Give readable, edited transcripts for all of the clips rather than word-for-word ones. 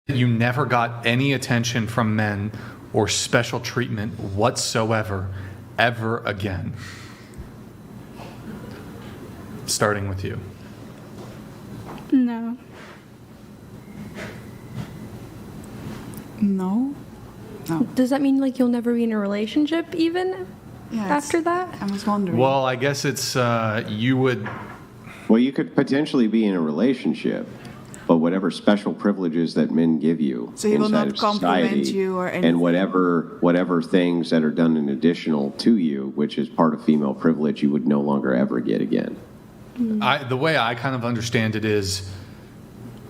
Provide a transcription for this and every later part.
You never got any attention from men or special treatment whatsoever, ever again. Starting with you. No. No. Does that mean like you'll never be in a relationship even after that? I was wondering. Well, I guess it's you would. Well, you could potentially be in a relationship, but whatever special privileges that men give you So he will inside not of compliment society, you or anything? and whatever things that are done in additional to you, which is part of female privilege, you would no longer ever get again. The way I kind of understand it is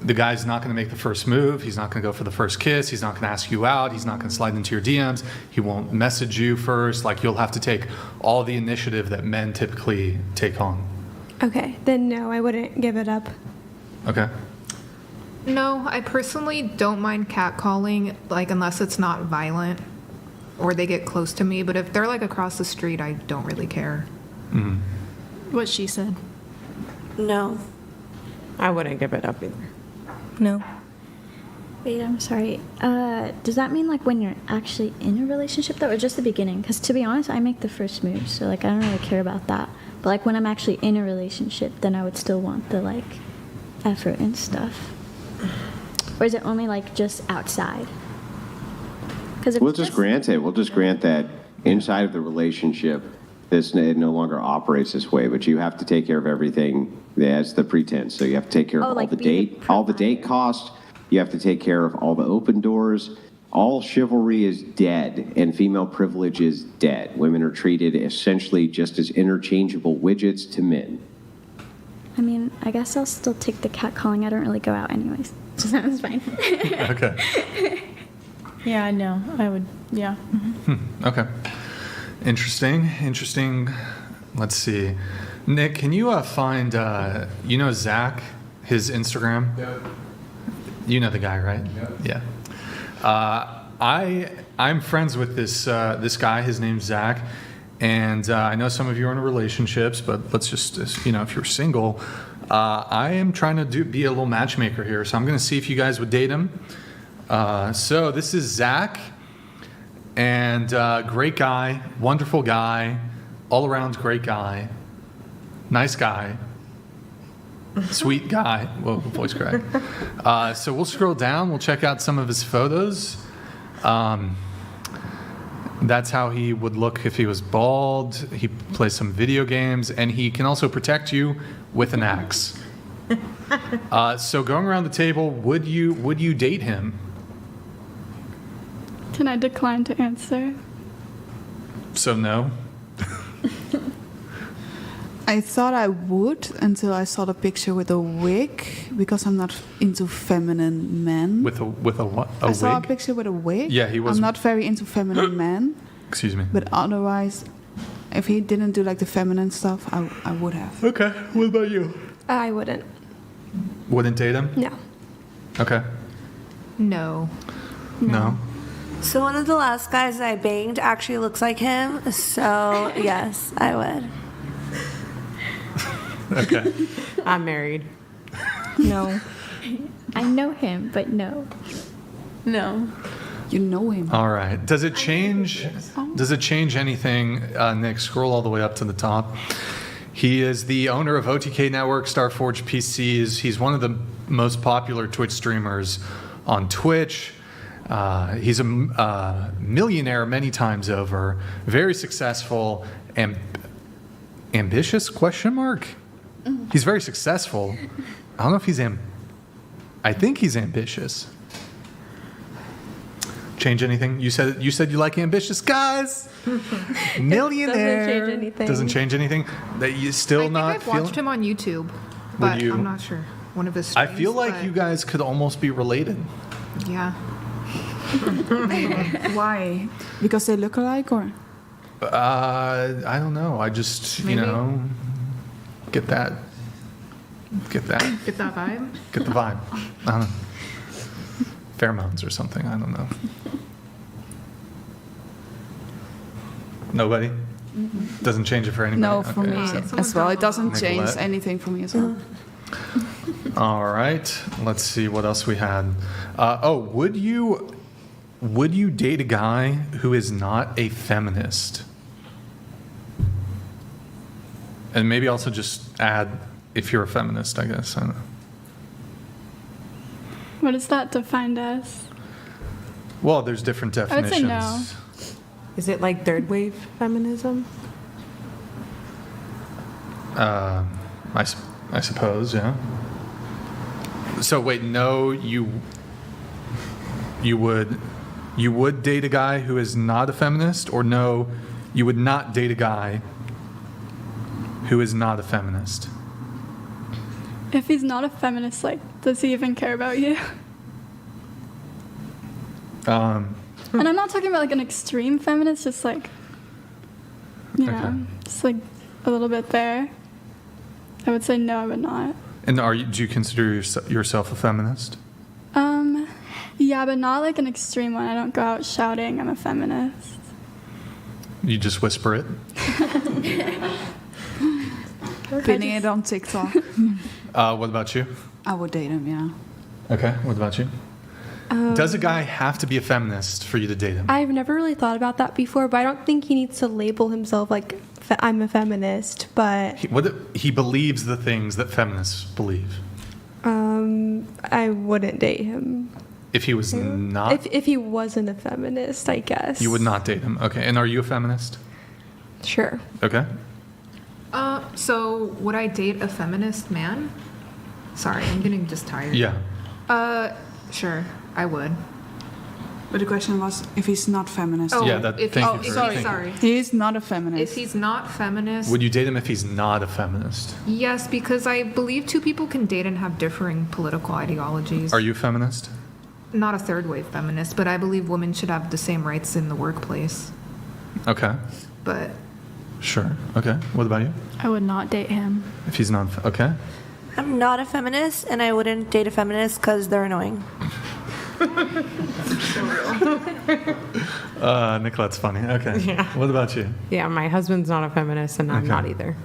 the guy's not going to make the first move. He's not going to go for the first kiss. He's not going to ask you out. He's not going to slide into your DMs. He won't message you first. Like, you'll have to take all the initiative that men typically take on. Okay, then no, I wouldn't give it up. Okay. No, I personally don't mind catcalling, like, unless it's not violent or they get close to me. But if they're, like, across the street, I don't really care. What she said. No. I wouldn't give it up either. No. Wait, I'm sorry. Does that mean like when you're actually in a relationship though, or just the beginning? Because to be honest, I make the first move, so like I don't really care about that. But like when I'm actually in a relationship, then I would still want the like effort and stuff. Or is it only like just outside? Because We'll just grant it. We'll just grant that inside of the relationship, it no longer operates this way, but you have to take care of everything. That's the pretense. So you have to take care of like all the date costs. You have to take care of all the open doors. All chivalry is dead, and female privilege is dead. Women are treated essentially just as interchangeable widgets to men. I mean, I guess I'll still take the catcalling. I don't really go out anyways. So that's fine. Okay. Yeah, no, I would, yeah. Okay. Interesting. Let's see. Nick, can you find, Zach, his Instagram? Yeah. You know the guy, right? Yeah. I'm friends with this guy. His name's Zach. And I know some of you are in relationships, but let's just, if you're single, I am trying to be a little matchmaker here. So I'm going to see if you guys would date him. So this is Zach. And great guy, wonderful guy, all around great guy, nice guy, sweet guy. Whoa, voice crack. So we'll scroll down. We'll check out some of his photos. That's how he would look if he was bald. He plays some video games, and he can also protect you with an axe. So going around the table, would you date him? Can I decline to answer? So no. I thought I would until I saw the picture with a wig, because I'm not into feminine men. With a what? I saw a picture with a wig. Yeah, he was. I'm not very into feminine men. Excuse me. But otherwise, if he didn't do like the feminine stuff, I would have. Okay. What about you? I wouldn't. Wouldn't date him? No. Okay. No. No. So one of the last guys I banged actually looks like him. So yes, I would. Okay. I'm married. No. I know him, but no. No. You know him. All right. Does it change? Does it change anything? Nick, scroll all the way up to the top. He is the owner of OTK Network, Starforge PCs. He's one of the most popular Twitch streamers on Twitch. He's a millionaire many times over. Very successful. Ambitious? Question mark. He's very successful. I don't know if he's I think he's ambitious. Change anything? You said you like ambitious guys. Millionaire. Doesn't change anything. Doesn't change anything. That you still I think I've watched him on YouTube, but I'm not sure. One of his streams, I feel like you guys could almost be related. Yeah. Why? Because they look alike, or? I don't know. I just, Maybe. get that. Get that vibe? Get the vibe. I don't know. Pheromones or something. I don't know. Nobody? Doesn't change it for anybody? No, for Okay. me So- as well. It doesn't Nicolette. change anything for me as well. All right. Let's see what else we had. Would you date a guy who is not a feminist? And maybe also just add if you're a feminist, I guess. I don't know. What is that defined as? Well, there's different I would definitions. say no. Is it like third wave feminism? I suppose, yeah. So wait, no, you would date a guy who is not a feminist, or no, you would not date a guy who is not a feminist? If he's not a feminist, like, does he even care about you? And I'm not talking about like an extreme feminist, just like, you know, Okay. just like a little bit there. I would say no, I would not. And do you consider yourself a feminist? Yeah, but not like an extreme one. I don't go out shouting I'm a feminist. You just whisper it? Pinning it on TikTok. What about you? I would date him, yeah. Okay, what about you? Does a guy have to be a feminist for you to date him? I've never really thought about that before, but I don't think he needs to label himself like I'm a feminist. But He believes the things that feminists believe. I wouldn't date him. If he was not, If he wasn't a feminist, I guess. you would not date him. Okay, and are you a feminist? Sure. Okay. So would I date a feminist man? Sorry, I'm getting just tired. Yeah. Sure, I would. But the question was if he's not feminist. Oh, Yeah, if thank you for- sorry, thank you. sorry. He is not a feminist. If he's not feminist, Would you date him if he's not a feminist? yes, because I believe two people can date and have differing political ideologies. Are you a feminist? Not a third wave feminist, but I believe women should have the same rights in the workplace. Okay. But Sure. Okay. What about you? I would not date him. If he's not, okay. I'm not a feminist, and I wouldn't date a feminist because they're annoying. Nicolette's funny. Okay. Yeah. What about you? Yeah, my husband's not a feminist, and I'm Okay. not either.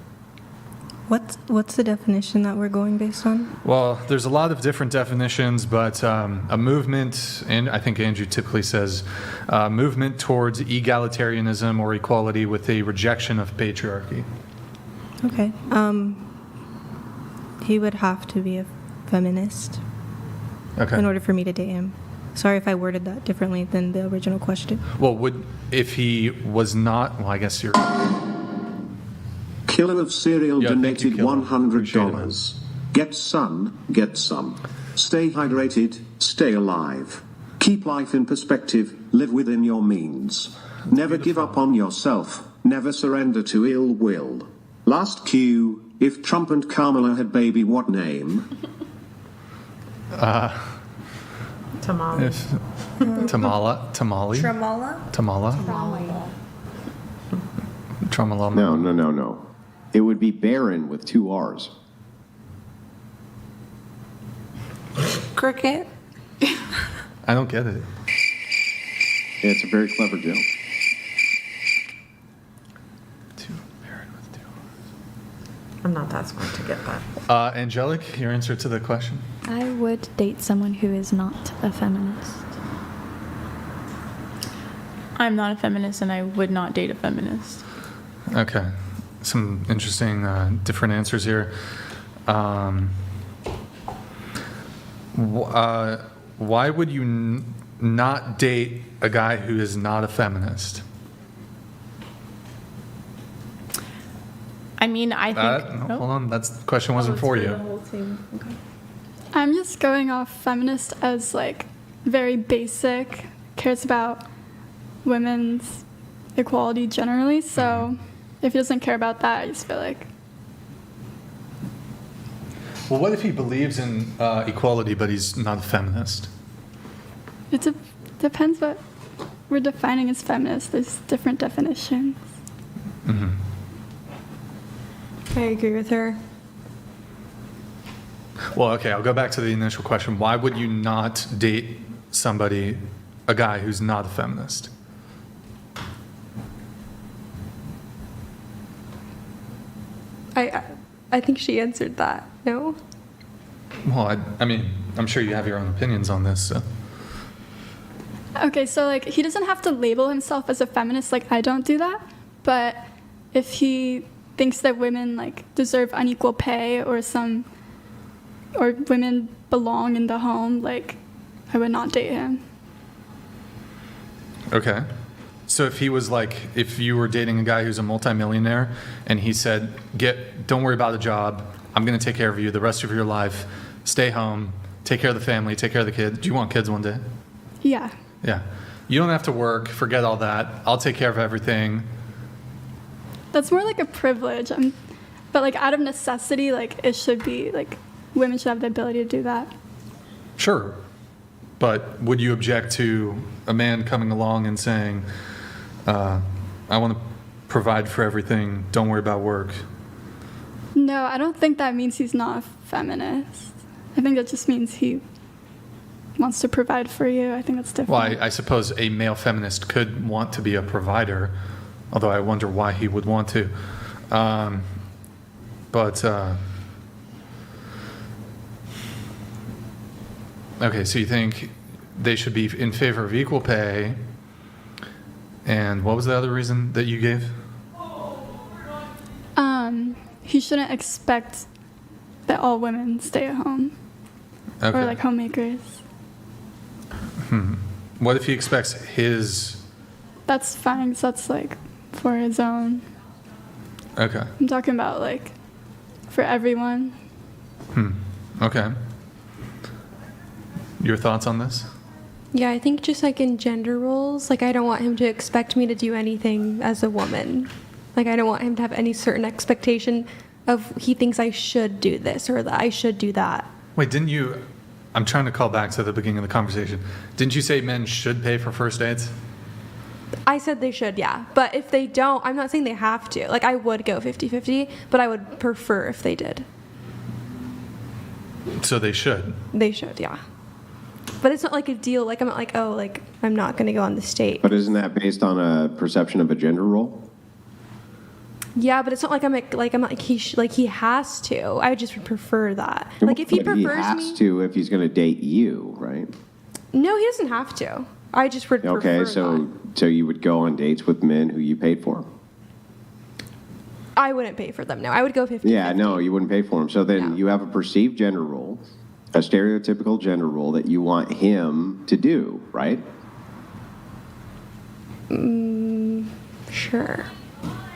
What's the definition that we're going based on? Well, there's a lot of different definitions, but a movement, and I think Andrew typically says, movement towards egalitarianism or equality with a rejection of patriarchy. Okay. He would have to be a feminist Okay. in order for me to date him. Sorry if I worded that differently than the original question. Well, if he was not, well, I guess you're. Killer of Cereal Yeah, thank donated you, Killer. $100. Get sun, get some. Stay hydrated, stay alive. Keep life in perspective, live within your means. Never give up on yourself, never surrender to ill will. Last cue, if Trump and Kamala had baby, what name? Tamale. Tamali? Tramala? Tamala? Tramalama. No. It would be Baron with 2 R's. Cricket? I don't get it. Yeah, it's a very clever joke. I'm not that smart to get that. Angelic, your answer to the question? I would date someone who is not a feminist. I'm not a feminist and I would not date a feminist. Okay. Some interesting different answers here. Why would you not date a guy who is not a feminist? I mean, I think. Hold on, the question wasn't for you. I'm just going off feminist as like very basic, cares about women's equality generally. So if he doesn't care about that, I just feel like. Well, what if he believes in equality, but he's not a feminist? It depends what we're defining as feminist. There's different definitions. Mm-hmm. I agree with her. Well, okay, I'll go back to the initial question. Why would you not date a guy who's not a feminist? I think she answered that. No? Well, I mean, I'm sure you have your own opinions on this. So. Okay, so like he doesn't have to label himself as a feminist. Like I don't do that. But if he thinks that women like deserve unequal pay or women belong in the home, like I would not date him. Okay. So if you were dating a guy who's a multimillionaire and he said, don't worry about the job, I'm going to take care of you the rest of your life, stay home, take care of the family, take care of the kids. Do you want kids one day? Yeah. Yeah. You don't have to work, forget all that. I'll take care of everything. That's more like a privilege. But like out of necessity, like it should be like women should have the ability to do that. Sure. But would you object to a man coming along and saying, I want to provide for everything, don't worry about work? No, I don't think that means he's not a feminist. I think that just means he wants to provide for you. I think that's different. Well, I suppose a male feminist could want to be a provider, although I wonder why he would want to. Okay, so you think they should be in favor of equal pay, and what was the other reason that you gave? He shouldn't expect that all women stay at home. Okay. Or like homemakers. What if he expects his... That's fine, 'cause that's like for his own. Okay. I'm talking about like for everyone. Okay. Your thoughts on this? Yeah, I think just like in gender roles, like I don't want him to expect me to do anything as a woman. Like I don't want him to have any certain expectation of he thinks I should do this or that I should do that. Wait, didn't you... I'm trying to call back to the beginning of the conversation. Didn't you say men should pay for first dates? I said they should, yeah. But if they don't, I'm not saying they have to. Like I would go 50-50, but I would prefer if they did. So they should? They should, yeah. But it's not like a deal. Like I'm not like, oh, like I'm not going to go on this date. But isn't that based on a perception of a gender role? Yeah, but it's not like I'm not like he has to. I just would prefer that. Like if he But prefers he has me, to if he's going to date you, right? no, he doesn't have to. I just would prefer Okay, so that. so you would go on dates with men who you paid for? I wouldn't pay for them. No, I would go 50-50. Yeah, no, you wouldn't pay for them. So then Yeah. you have a perceived gender role, a stereotypical gender role that you want him to do, right? Sure.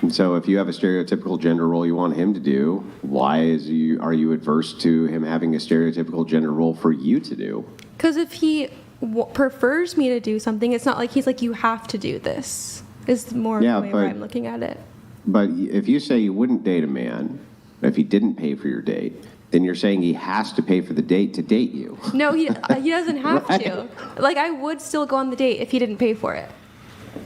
And so if you have a stereotypical gender role you want him to do, why are you adverse to him having a stereotypical gender role for you to do? Because if he prefers me to do something, it's not like he's like, you have to do this. Is more Yeah, the way where but- I'm looking at it. But if you say you wouldn't date a man if he didn't pay for your date, then you're saying he has to pay for the date to date you. No, he doesn't have Right. to. Like I would still go on the date if he didn't pay for it.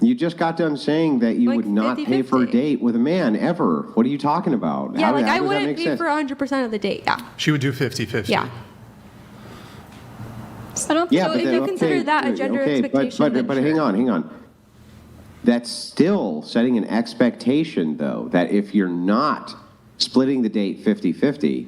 You just got done saying that you Like would not pay for a 50-50. date with a man ever. What are you talking about? Yeah, How like how I does that wouldn't make pay sense? for 100% of the date. Yeah. She would do 50-50. Yeah. I don't think Yeah, So but if then, you consider that a gender expectation, then but sure. hang on. That's still setting an expectation, though, that if you're not splitting the date 50-50,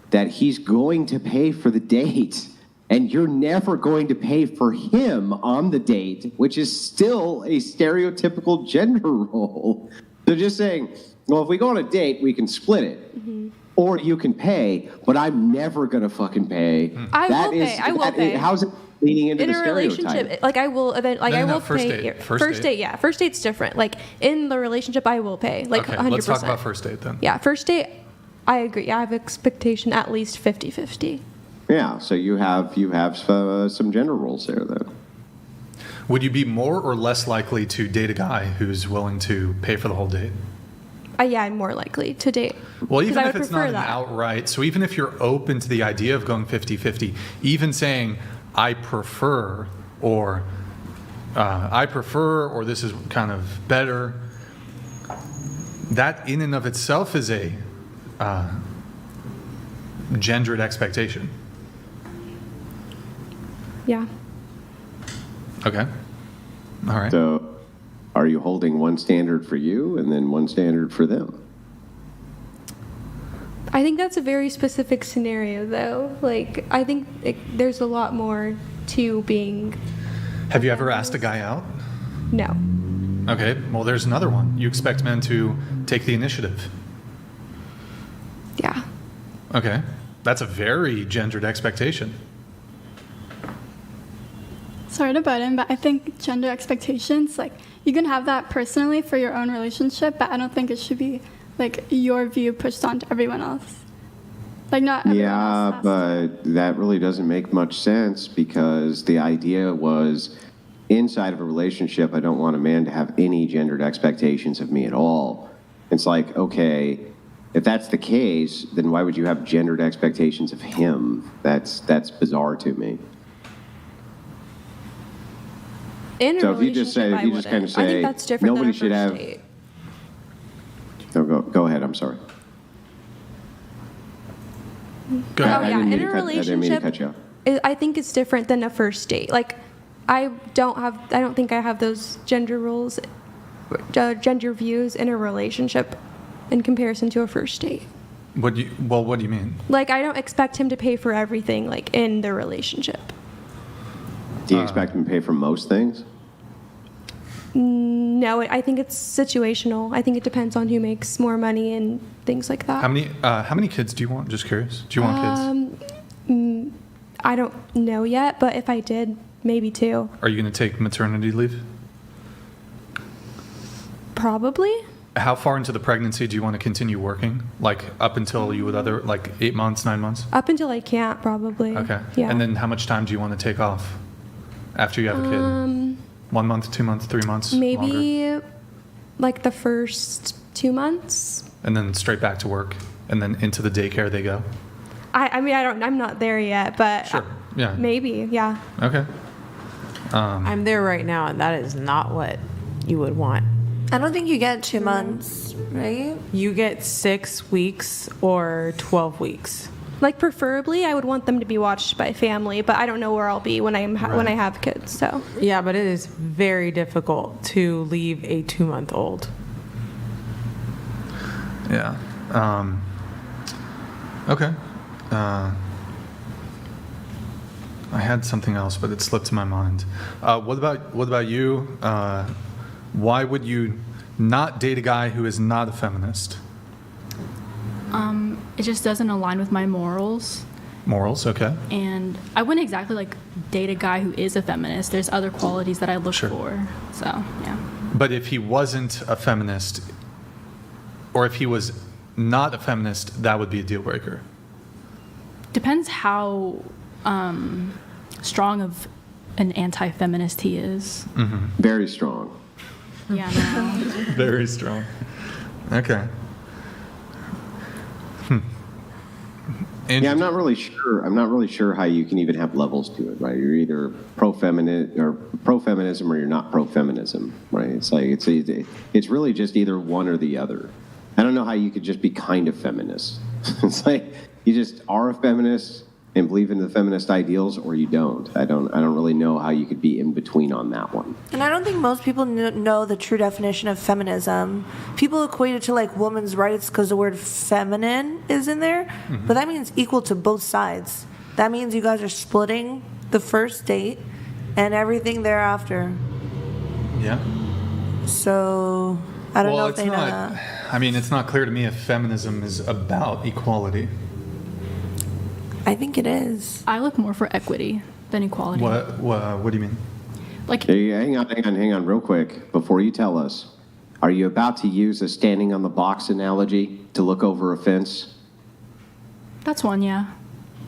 that he's going to pay for the date, and you're never going to pay for him on the date, which is still a stereotypical gender role. They're just saying, well, if we go on a date, we can split it. Mm-hmm. Or you can pay, but I'm never going to fucking pay. I will pay. How's it leaning into In the a stereotype? relationship, like I will event, like No, I no, will first pay. date. First date, yeah. First date's different. Like in the relationship, I will pay. Like Okay, 100%. let's talk about first date then. Yeah, first date, I agree. I have expectation at least 50-50. Yeah, so you have some gender roles there, then. Would you be more or less likely to date a guy who's willing to pay for the whole date? Yeah, I'm more likely to date. Well, 'Cause even I if would it's not prefer an that. outright, so even if you're open to the idea of going 50-50, even saying, I prefer, or this is kind of better, that in and of itself is a gendered expectation. Yeah. Okay. All right. So are you holding one standard for you and then one standard for them? I think that's a very specific scenario, though. Like, I think there's a lot more to being. Have you ever asked a guy out? No. Okay, well, there's another one. You expect men to take the initiative. Yeah. Okay, that's a very gendered expectation. Sorry to butt in, but I think gender expectations, like, you can have that personally for your own relationship, but I don't think it should be, like, your view pushed onto everyone else. Like, not everyone else has but that really doesn't make much sense because the idea was inside of a relationship, I don't want a man to have any gendered expectations of me at all. It's like, okay, if that's the case, then why would you have gendered expectations of him? That's bizarre to me. In a So if you just relationship, say, if you just kind of I say, think that's different nobody than a should first have. date. No, go ahead. I'm sorry. Go ahead. Oh, I yeah. didn't mean In to a cut- I didn't mean to cut you off. relationship, I think it's different than a first date. Like, I don't think I have those gender roles, gender views in a relationship in comparison to a first date. What do you mean? Like, I don't expect him to pay for everything, like, in the relationship. Do you expect him to pay for most things? No, I think it's situational. I think it depends on who makes more money and things like that. How many kids do you want? Just curious. Do you want kids? I don't know yet, but if I did, maybe 2. Are you going to take maternity leave? Probably. How far into the pregnancy do you want to continue working? Like up until you would 8 months, 9 months? Up until I can't, probably. Okay. Yeah. And then how much time do you want to take off after you have a kid? 1 month, 2 months, 3 months? Maybe longer? like the first 2 months. And then straight back to work, and then into the daycare they go? I mean, I'm not there yet, but Sure. Yeah. maybe, yeah. Okay. I'm there right now, and that is not what you would want. I don't think you get 2 months, right? You get 6 weeks or 12 weeks. Like, preferably, I would want them to be watched by family, but I don't know where I'll be when when I have kids. So Yeah, but it is very difficult to leave a 2-month-old. Yeah. Okay. I had something else, but it slipped my mind. What about you? Why would you not date a guy who is not a feminist? It just doesn't align with my morals. Morals, okay. And I wouldn't exactly like date a guy who is a feminist. There's other qualities that I look for. So, yeah. But if he wasn't a feminist, or if he was not a feminist, that would be a deal breaker. Depends how strong of an anti-feminist he is. Mm-hmm. Very strong. Yeah, no. Very strong. Okay. Yeah, I'm not really sure how you can even have levels to it, right? You're either pro-feminist or pro-feminism, or you're not pro-feminism, right? It's like it's really just either one or the other. I don't know how you could just be kind of feminist. It's like you just are a feminist and believe in the feminist ideals, or you don't. I don't really know how you could be in between on that one. And I don't think most people know the true definition of feminism. People equate it to like women's rights because the word feminine is in there, but that means equal to both sides. That means you guys are splitting the first date and everything thereafter. Yeah. So I don't know if they know that. I mean, it's not clear to me if feminism is about equality. I think it is. I look more for equity than equality. What do you mean? Like, Hey, hang on real quick. Before you tell us, are you about to use a standing on the box analogy to look over a fence? that's one, yeah.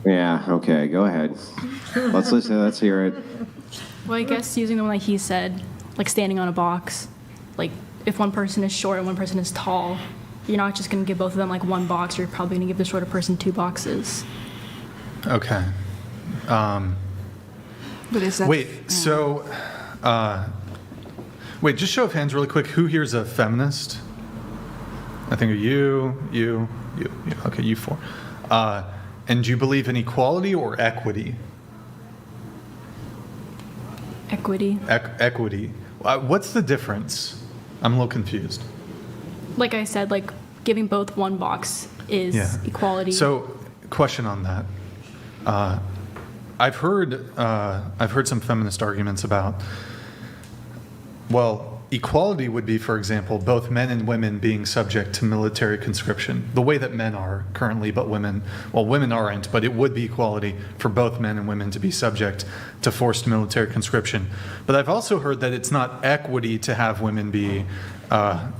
Yeah, okay, go ahead. Let's listen, let's hear it. Well, I guess using the one that he said, like standing on a box, like if one person is short and one person is tall, you're not just going to give both of them like one box. You're probably going to give the shorter person 2 boxes. Okay. But is that, Wait, so, just show of hands really quick. Who here is a feminist? I think you. Okay, you 4. And do you believe in equality or equity? Equity. Equity. What's the difference? I'm a little confused. Like I said, like giving both one box is equality. So, question on that. I've heard some feminist arguments about, well, equality would be, for example, both men and women being subject to military conscription, the way that men are currently, but women aren't, but it would be equality for both men and women to be subject to forced military conscription. But I've also heard that it's not equity to have women be have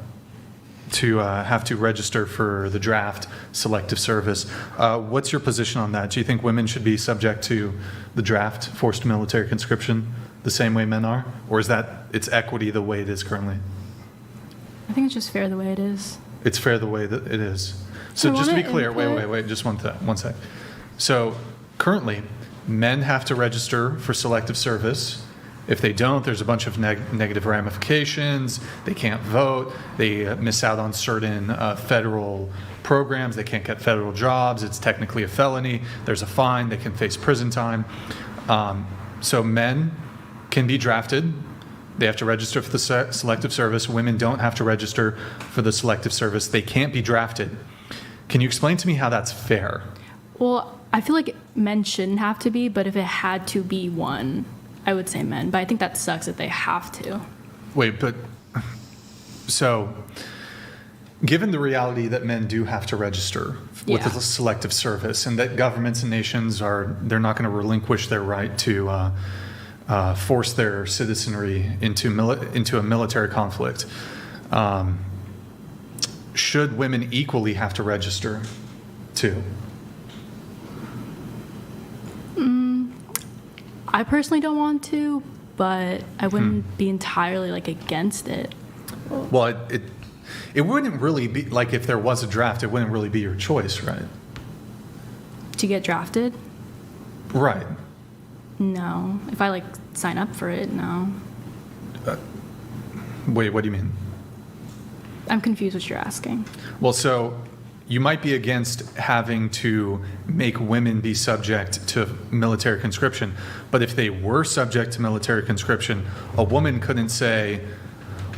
to register for the draft, selective service. What's your position on that? Do you think women should be subject to the draft, forced military conscription, the same way men are? Or is that it's equity the way it is currently? I think it's just fair the way it is. It's fair the way that it is. So just to be clear, wait, just one sec. So currently, men have to register for selective service. If they don't, there's a bunch of negative ramifications. They can't vote. They miss out on certain federal programs. They can't get federal jobs. It's technically a felony. There's a fine. They can face prison time. So men can be drafted. They have to register for the selective service. Women don't have to register for the selective service. They can't be drafted. Can you explain to me how that's fair? Well, I feel like men shouldn't have to be, but if it had to be one, I would say men, but I think that sucks that they have to. Wait, but so given the reality that men do have to register with the selective service, and that governments and nations they're not going to relinquish their right to force their citizenry into a military conflict, should women equally have to register too? I personally don't want to, but I wouldn't be entirely against it. Well, it wouldn't really be like if there was a draft, it wouldn't really be your choice, right? To get drafted? Right. No. If I sign up for it, no. Wait, what do you mean? I'm confused what you're asking. Well, so you might be against having to make women be subject to military conscription, but if they were subject to military conscription, a woman couldn't say,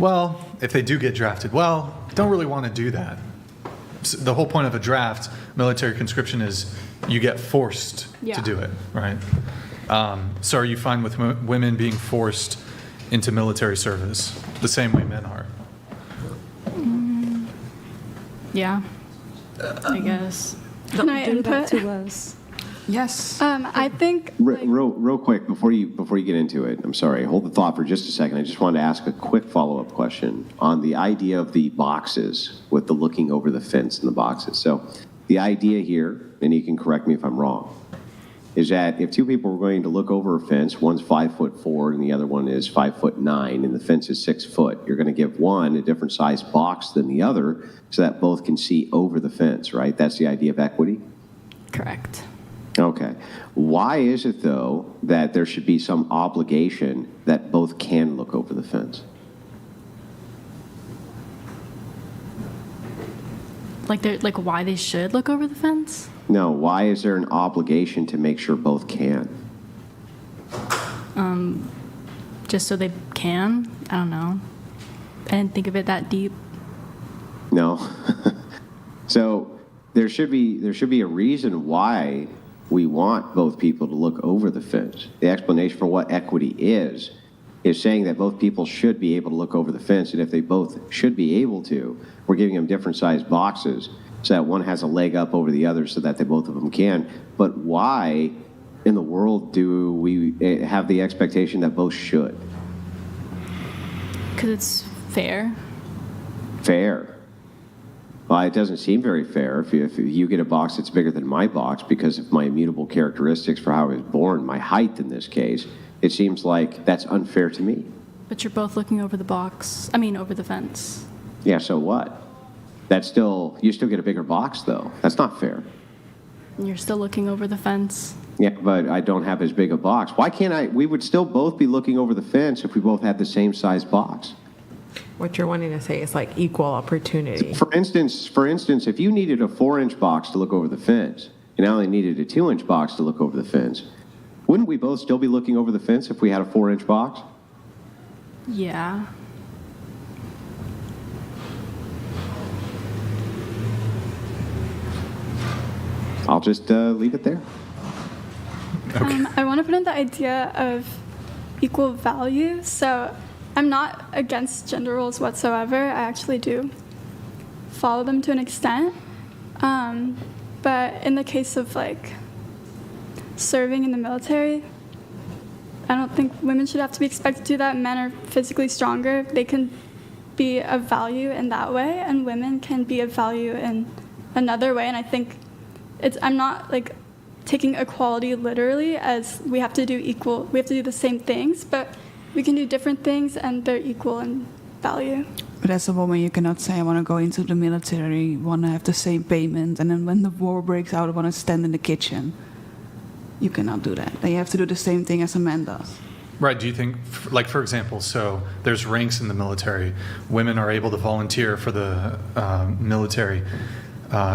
well, if they do get drafted, well, don't really want to do that. The whole point of a draft, military conscription, is you get forced to do it, right? So are you fine with women being forced into military service the same way men are? Yeah. I guess. Can I input? To us. Yes. I think Real quick, before you get into it, I'm sorry, hold the thought for just a second. I just wanted to ask a quick follow-up question on the idea of the boxes with the looking over the fence in the boxes. So the idea here, and you can correct me if I'm wrong, is that if two people are going to look over a fence, one's 5'4" and the other one is 5'9", and the fence is 6 foot, you're going to give one a different size box than the other so that both can see over the fence, right? That's the idea of equity? Correct. Okay. Why is it, though, that there should be some obligation that both can look over the fence? Why they should look over the fence? No, why is there an obligation to make sure both can? Just so they can? I don't know. I didn't think of it that deep. No. So there should be a reason why we want both people to look over the fence. The explanation for what equity is saying that both people should be able to look over the fence, and if they both should be able to, we're giving them different sized boxes so that one has a leg up over the other so that both of them can. But why in the world do we have the expectation that both should? Because it's fair. Fair? Well, it doesn't seem very fair if you get a box that's bigger than my box because of my immutable characteristics for how I was born, my height in this case. It seems like that's unfair to me. But you're both looking over over the fence. Yeah, so what? You still get a bigger box, though. That's not fair. And you're still looking over the fence. Yeah, but I don't have as big a box. Why can't we would still both be looking over the fence if we both had the same size box. What you're wanting to say is equal opportunity. For instance, if you needed a 4-inch box to look over the fence, and I only needed a 2-inch box to look over the fence, wouldn't we both still be looking over the fence if we had a 4-inch box? Yeah. I'll just leave it there. I want to put in the idea of equal value. So I'm not against gender roles whatsoever. I actually do follow them to an extent. But in the case of like serving in the military, I don't think women should have to be expected to do that. Men are physically stronger. They can be of value in that way, and women can be of value in another way. And I think I'm not like taking equality literally as we have to do the same things, but we can do different things and they're equal in value. But as a woman, you cannot say, I want to go into the military, want to have the same payment, and then when the war breaks out, I want to stand in the kitchen. You cannot do that. Then you have to do the same thing as a man does. Right. Do you think, like, for example, so there's ranks in the military. Women are able to volunteer for the military.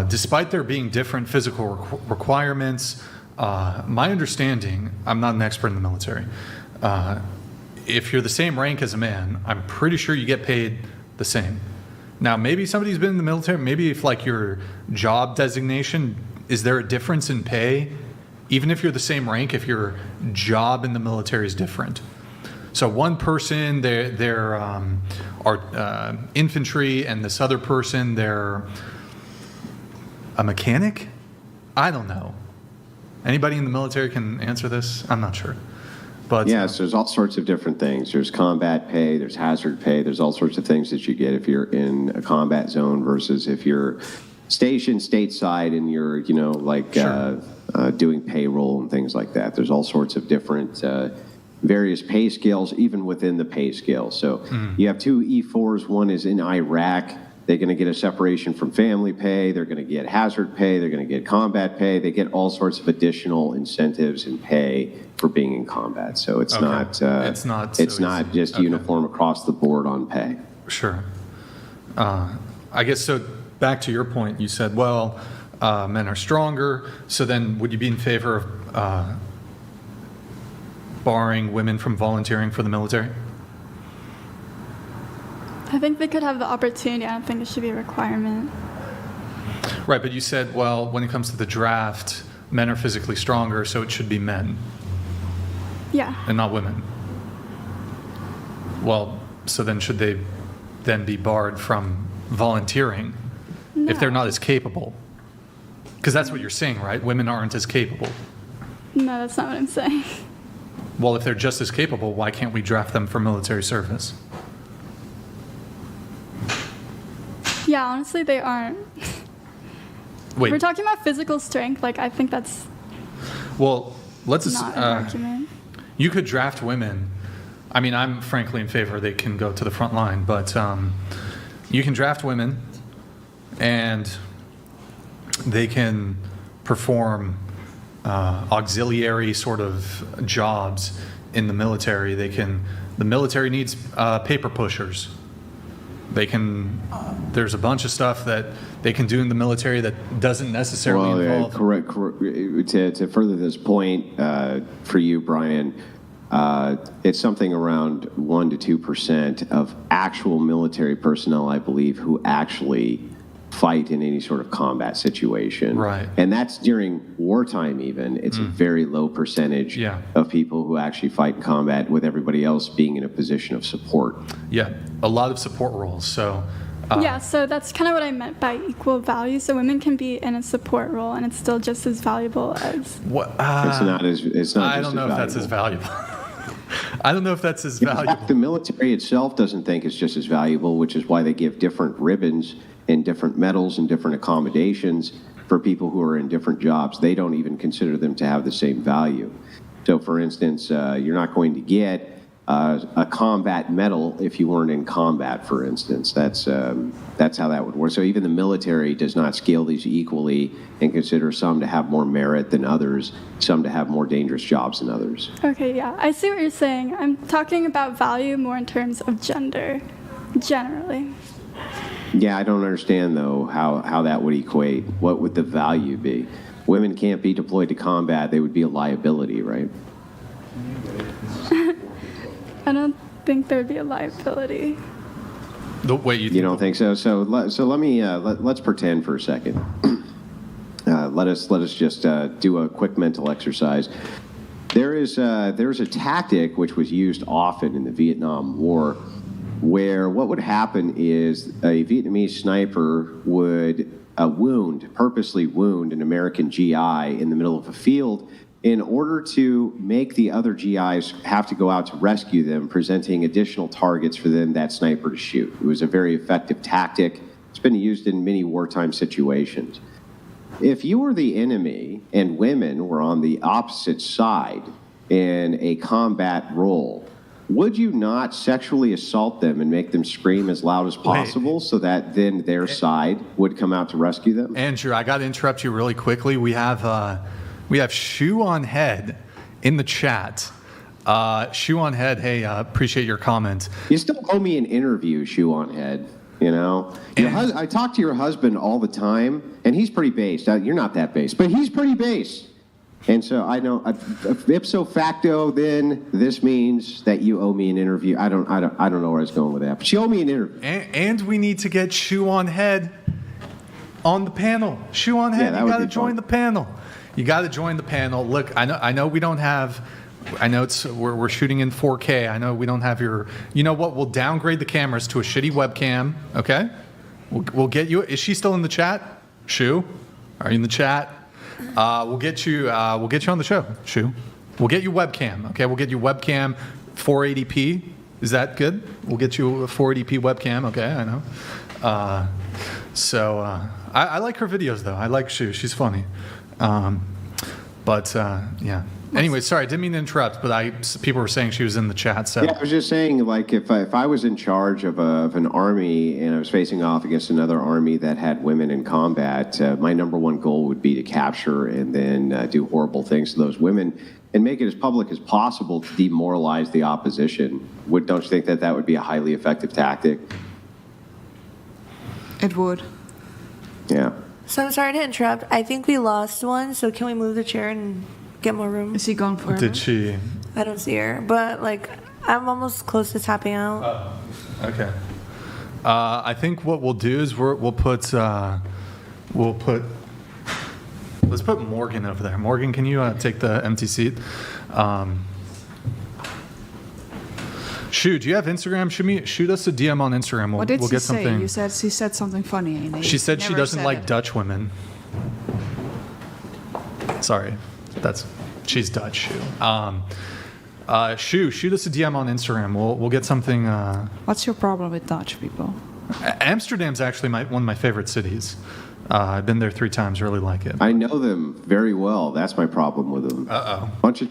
Despite there being different physical requirements, my understanding, I'm not an expert in the military, if you're the same rank as a man, I'm pretty sure you get paid the same. Now, maybe somebody's been in the military, maybe if like your job designation, is there a difference in pay? Even if you're the same rank, if your job in the military is different. So one person, they're infantry, and this other person, they're a mechanic? I don't know. Anybody in the military can answer this? I'm not sure. But yes, there's all sorts of different things. There's combat pay, there's hazard pay, there's all sorts of things that you get if you're in a combat zone versus if you're stationed stateside and you're, doing payroll and things like that. There's all sorts of different various pay scales, even within the pay scale. So you have two E4s. One is in Iraq. They're going to get a separation from family pay. They're going to get hazard pay. They're going to get combat pay. They get all sorts of additional incentives and pay for being in combat. So it's not just uniform across the board on pay. Sure. I guess so. Back to your point, you said, well, men are stronger. So then, would you be in favor of barring women from volunteering for the military? I think they could have the opportunity. I don't think it should be a requirement. Right, but you said, well, when it comes to the draft, men are physically stronger, so it should be men. Yeah. And not women. Well, so then should they then be barred from volunteering if they're not as capable? Because that's what you're saying, right? Women aren't as capable. No, that's not what I'm saying. Well, if they're just as capable, why can't we draft them for military service? Yeah, honestly, they aren't. Wait. We're talking about physical strength. Like, I think that's well, let's not an argument. You could draft women. I mean, I'm frankly in favor they can go to the front line, but you can draft women, and they can perform auxiliary sort of jobs in the military. The military needs paper pushers. There's a bunch of stuff that they can do in the military that doesn't necessarily involve. Correct. To further this point for you, Brian, it's something around 1% to 2% of actual military personnel, I believe, who actually fight in any sort of combat situation. Right. And that's during wartime even. It's a very low percentage of people who actually fight in combat, with everybody else being in a position of support. Yeah, a lot of support roles. So yeah, so that's kind of what I meant by equal value. So women can be in a support role, and it's still just as valuable as. What? It's not as. It's not. I don't know if that's as valuable. I don't know if that's as valuable. In fact, the military itself doesn't think it's just as valuable, which is why they give different ribbons and different medals and different accommodations for people who are in different jobs. They don't even consider them to have the same value. So, for instance, you're not going to get a combat medal if you weren't in combat, for instance. That's how that would work. So even the military does not scale these equally and consider some to have more merit than others, some to have more dangerous jobs than others. Okay, yeah, I see what you're saying. I'm talking about value more in terms of gender, generally. Yeah, I don't understand, though, how that would equate. What would the value be? Women can't be deployed to combat. They would be a liability, right? I don't think there'd be a liability. The way you don't think so? So let me let's pretend for a second. Let us just do a quick mental exercise. There's a tactic which was used often in the Vietnam War, where what would happen is a Vietnamese sniper would purposely wound an American GI in the middle of a field in order to make the other GIs have to go out to rescue them, presenting additional targets for that sniper to shoot. It was a very effective tactic. It's been used in many wartime situations. If you were the enemy and women were on the opposite side in a combat role, would you not sexually assault them and make them scream as loud as possible so that then their side would come out to rescue them? Andrew, I got to interrupt you really quickly. We have Shoe on Head in the chat. Shoe on Head, hey, appreciate your comment. You still owe me an interview, Shoe on Head. You know, I talk to your husband all the time, and he's pretty based. You're not that based, but he's pretty based. And so I know, ipso facto, then this means that you owe me an interview. I don't know where I was going with that, but you owe me an interview. And we need to get Shoe on Head on the panel. Shoe on Head, you got to join the panel. You got to join the panel. Look, I know we don't have. I know we're shooting in 4K. I know we don't have your. You know what? We'll downgrade the cameras to a shitty webcam. Okay, we'll get you. Is she still in the chat? Shu, are you in the chat? We'll get you. We'll get you on the show. Shu, we'll get you webcam. Okay, we'll get you webcam 480p. Is that good? We'll get you a 480p webcam. Okay, I know. I like her videos though. I like Shu. She's funny. Yeah. Anyway, sorry, I didn't mean to interrupt, but people were saying she was in the chat. So yeah, I was just saying, like, if I was in charge of an army and I was facing off against another army that had women in combat, my number one goal would be to capture and then do horrible things to those women and make it as public as possible to demoralize the opposition. Don't you think that would be a highly effective tactic? It would. Yeah. So I'm sorry to interrupt. I think we lost one, so can we move the chair and get more room? Is he gone forever? Did she? I don't see her, but I'm almost close to tapping out. Oh, okay. I think what we'll do is let's put Morgan over there. Morgan, can you take the empty seat? Shoot, do you have Instagram? Shoot us a DM on Instagram. What did we'll she get say? something. You said she said something funny. She said she doesn't like Dutch women. Sorry, she's Dutch. Shoot us a DM on Instagram. We'll get something. What's your problem with Dutch people? Amsterdam's actually one of my favorite cities. I've been there 3 times. Really like it. I know them very well. That's my problem with them. Bunch of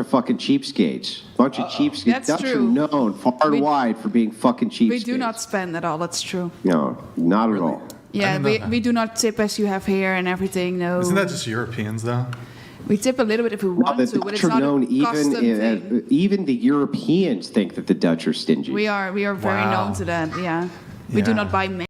fucking cheapskates. Bunch of cheapskates. That's Dutch true. are known far and wide for being fucking cheapskates. We do not spend at all. That's true. No, not at all. Yeah, we do not tip as you have here and everything. No. Isn't that just Europeans though? We tip a little bit if we want to, but it's not a custom thing. Even the Europeans think that the Dutch are stingy. We are very known to that. Yeah, we do not buy.